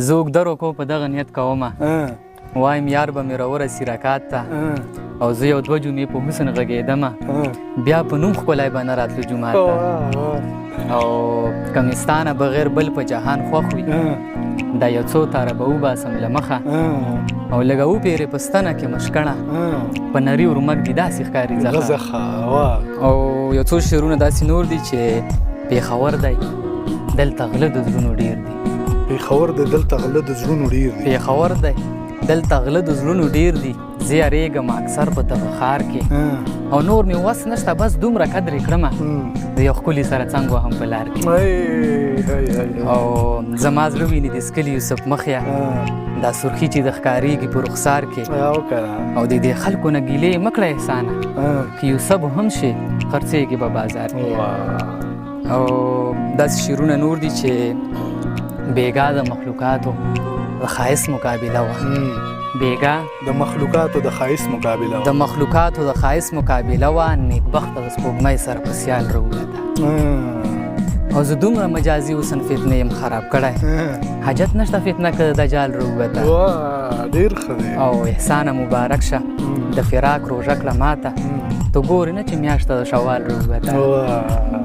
زه اوږده روکو په دغه نیت کومه وایم یار به مې راورسي رکات ته او زه یو 2 جمعې په حسن غږېدمه بیا په نوم ښکلی به نه راتلو جومات ته او که مې ستا نه بغیر بل په جهان خوښ وي دا یو څو تاره به وباسم له مخه او لږه وپېرې په ستنه کې مشکڼه په نري ورمک دي داسې ښکاري ځخه او یو څو شعرونه داسې نور دي چې پېښور دی دلته غله د زړونو ډېر دي پېښور دی دلته غله د زړونو ډېر دي پېښور دی دلته غله د زړونو ډېر دي زه یارېږم اکثر په دغه ښار کې او نور مې وس نشته بس دومره قدرې کړمه د یو ښکلي سره څنګ وهم په لار کې او زما زړه ویني د سکلي یوسف مخیه دا سرخي چې د ښکارېږي په رخسار کې او د دې خلکو نه ګیلې مه کړه احسانه که یوسف هم شي خرڅېږي به بازار کې او داسې شعرونه نور دي چې بېګا د مخلوقاتو د ښایست مقابله وه بېګا د مخلوقاتو د ښایست مقابله د مخلوقاتو د ښایست مقابله وه نیکبخته د سپوږمۍ سره په سیال راووته او زه دومره مجازي اوسن فتنې یم خراب کړی حاجت نشته فتنه که د دجال راووته ډېر ښه دی او احسانه مبارک شه د فراق روژه کړه ماته تو ګورې نه چې میاشته د شوال راووته